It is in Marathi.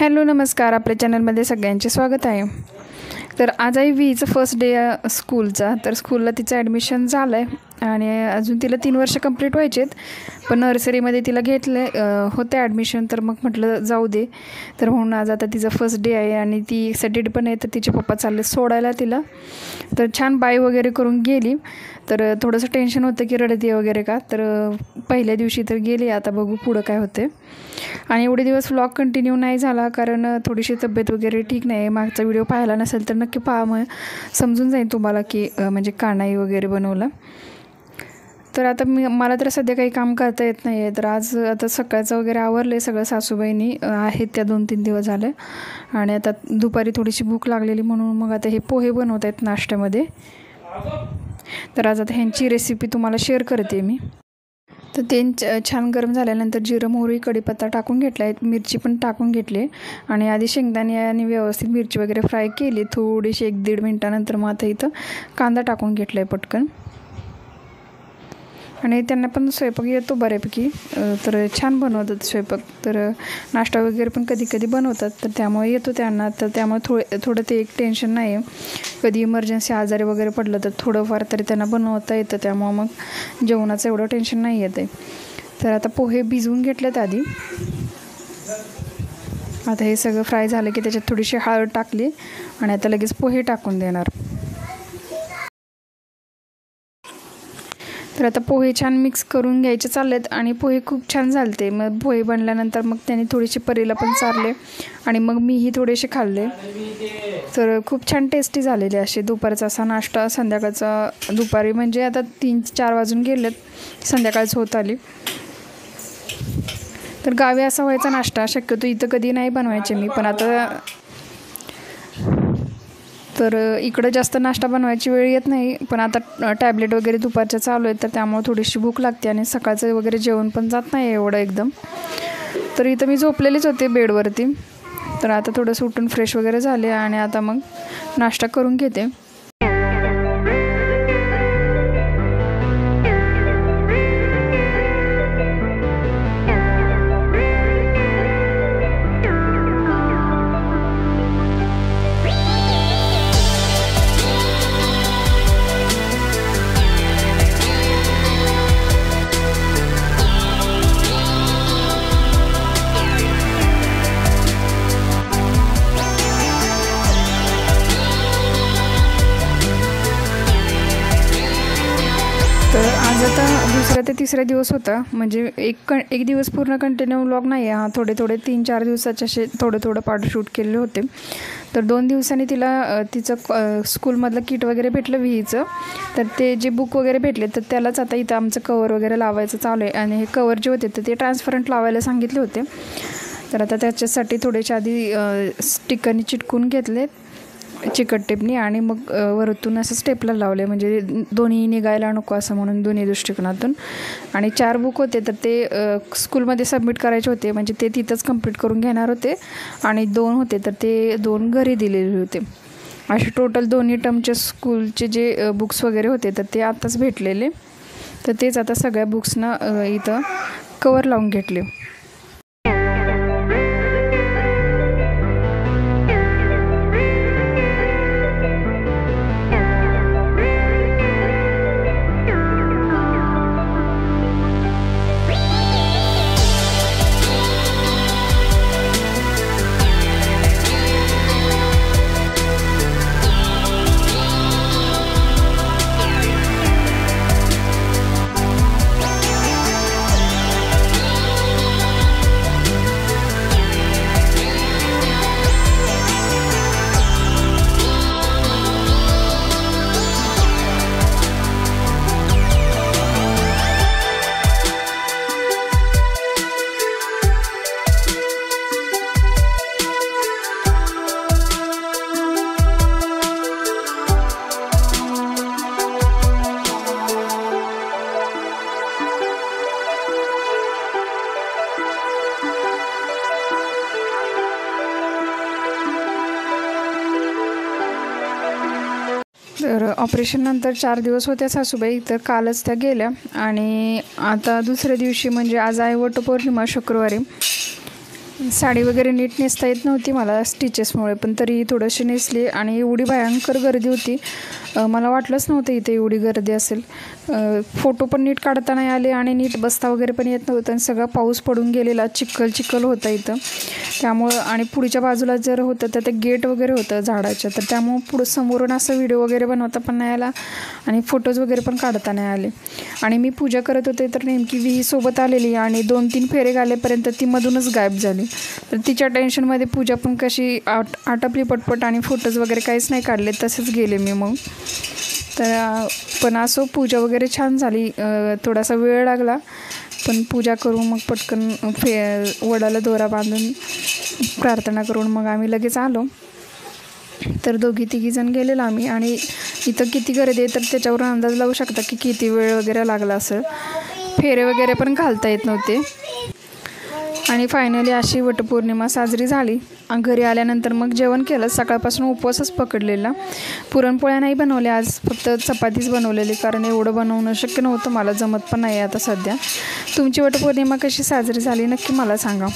हॅलो नमस्कार, आपल्या चॅनलमध्ये सगळ्यांचे स्वागत आहे। तर आज आहे वीचं फर्स्ट डे स्कूलचा। तर स्कूलला तिचं ॲडमिशन झालं आहे आणि अजून तिला 3 वर्ष कंप्लीट व्हायचे आहेत, पण नर्सरीमध्ये तिला घेतलं होतं ॲडमिशन। तर मग म्हटलं जाऊ दे, तर म्हणून आज आता तिचा फर्स्ट डे आहे आणि ती एक्साइटेड पण आहे। तर तिचे पप्पा चालले सोडायला तिला, तर छान बाय वगैरे करून गेली। तर थोडंसं टेन्शन होतं की रडते वगैरे का, तर पहिल्या दिवशी तर गेली, आता बघू पुढं काय होते। आणि एवढे दिवस व्लॉग कंटिन्यू नाही झाला कारण थोडीशी तब्येत वगैरे ठीक नाही। मागचा व्हिडिओ पाहिला नसेल तर नक्की पहा, मग समजून जाईल तुम्हाला की म्हणजे का नाही वगैरे बनवला। तर आता मला तर सध्या काही काम करता येत नाही आहे। तर आज आता सकाळचं वगैरे आवरलं आहे सगळं, सासूबाईंनी आहेत त्या 2-3 दिवस झाले। आणि आता दुपारी थोडीशी भूक लागलेली म्हणून मग आता हे पोहे बनवत आहेत नाश्त्यामध्ये। तर आज आता ह्यांची रेसिपी तुम्हाला शेअर करते मी। तर तेल छान गरम झाल्यानंतर जिरं मोहरी कढीपत्ता टाकून घेतला आहे, मिरची पण टाकून घेतली आणि आधी शेंगदाणे आणि व्यवस्थित मिरची वगैरे फ्राय केली थोडीशी 1-1.5 मिनटानंतर। मग आता इथं कांदा टाकून घेतला आहे पटकन। आणि त्यांना पण स्वयंपाक येतो बऱ्यापैकी, तर छान बनवतात स्वयंपाक। तर नाश्ता वगैरे पण कधी कधी बनवतात, तर त्यामुळे येतो त्यांना। तर त्यामुळे थोडं ते एक टेन्शन नाही आहे, कधी इमर्जन्सी आजारी वगैरे पडलं तर थोडंफार तरी त्यांना बनवता येतं, त्यामुळं मग जेवणाचं एवढं टेन्शन नाही येत आहे। तर आता पोहे भिजवून घेतलेत आधी। आता हे सगळं फ्राय झालं की त्याच्यात थोडीशी हळद टाकली आणि आता लगेच पोहे टाकून देणार। तर आता पोहे छान मिक्स करून घ्यायचे चाललेत आणि पोहे खूप छान झालते। मग पोहे बनल्यानंतर मग त्याने थोडीशी परीला पण चारले आणि मग मीही थोडेसे खाल्ले। तर खूप छान टेस्टी झालेले असे दुपारचा असा नाश्ता। संध्याकाळचा दुपारी म्हणजे आता 3-4 वाजून गेलेत, संध्याकाळच होत आली। तर गावी असा व्हायचा नाश्ता, शक्यतो इथं कधी नाही बनवायचे मी, पण आता तर इकडं जास्त नाश्ता बनवायची वेळ येत नाही। पण आता टॅबलेट वगैरे दुपारच्या चालू आहेत, तर त्यामुळे थोडीशी भूक लागते आणि सकाळचं वगैरे जेवण पण जात नाही एवढं एकदम। तर इथं मी झोपलेलीच होते बेडवरती। तर आता थोडंसं उठून फ्रेश वगैरे झाले आणि आता मग नाश्ता करून घेते। तर आज आता 2रा ते 3रा दिवस होता, म्हणजे एक दिवस पूर्ण कंटिन्यू व्लॉग नाही आहे। थोडे 3-4 दिवसाचे असे थोडं पार्ट शूट केले होते। तर 2 दिवसांनी तिला तिचं स्कूलमधलं किट वगैरे भेटलं व्हीचं। तर ते जे बुक वगैरे भेटले तर त्यालाच आता इथं आमचं कवर वगैरे लावायचं चालू आहे। आणि हे कवर जे होते तर ते ट्रान्सपरंट लावायला सांगितले होते। तर आता त्याच्यासाठी थोडेसे आधी स्टिकरनी चिटकून घेतले चिकट टेपनी आणि मग वरतून असं स्टेपलर लावले, म्हणजे दोन्ही निघायला नको असं म्हणून दोन्ही दृष्टिकोनातून। आणि 4 बुक होते तर ते स्कूलमध्ये सबमिट करायचे होते, म्हणजे ते तिथंच कंप्लीट करून घेणार होते। आणि 2 होते तर ते 2 घरी दिलेले होते। असे टोटल दोन्ही टर्मचे स्कूलचे जे बुक्स वगैरे होते तर ते आत्ताच भेटलेले। तर तेच आता सगळ्या बुक्सना इथं कवर लावून घेतले। तर ऑपरेशननंतर 4 दिवस होत्या सासूबाई, तर कालच त्या गेल्या. आणि आता दुसऱ्या दिवशी म्हणजे आज आहे वटपौर्णिमा शुक्रवारी, साडी वगैरे नीट नेसता येत नव्हती मला स्टिचेसमुळे, पण तरी थोडीशी नेसली आणि एवढी भयंकर गर्दी होती. मला वाटलंच नव्हतं इथे एवढी गर्दी असेल. फोटो पण नीट काढता नाही आले आणि नीट बसता वगैरे पण येत नव्हतं आणि सगळा पाऊस पडून गेलेला, चिखल होता इथं. त्यामुळं आणि पुढच्या बाजूला जर होतं तर ते गेट वगैरे होतं झाडाच्या, तर त्यामुळं पुढं समोरून असं व्हिडिओ वगैरे बनवता पण नाही आला आणि फोटोज वगैरे पण काढता नाही आले. आणि मी पूजा करत होते तर नेमकी विही सोबत आलेली आणि 2-3 फेरे घालेपर्यंत ती मधूनच गायब झाली. तर तिच्या टेन्शनमध्ये पूजा पण कशी आटपली पटपट आणि फोटोज वगैरे काहीच नाही काढले, तसेच गेले मी मग. तर पण असो पूजा वगैरे छान झाली. थोडासा वेळ लागला पण पूजा करून मग पटकन वडाला दोरा बांधून प्रार्थना करून मग आम्ही लगेच आलो. तर 2-3 जण गेलेलो आम्ही आणि इथं किती गर्दी आहे तर त्याच्यावरून अंदाज लावू शकता की किती वेळ वगैरे लागला असेल. फेरे वगैरे पण घालता येत नव्हते. आणि फायनली अशी वटपौर्णिमा साजरी झाली. घरी आल्यानंतर मग जेवण केलं. सकाळपासून उपवासच पकडलेला. पुरणपोळ्या नाही बनवल्या आज, फक्त चपातीच बनवलेली, कारण एवढं बनवणं शक्य नव्हतं, मला जमत पण नाही आता सध्या. तुमची वटपौर्णिमा कशी साजरी झाली नक्की मला सांगा.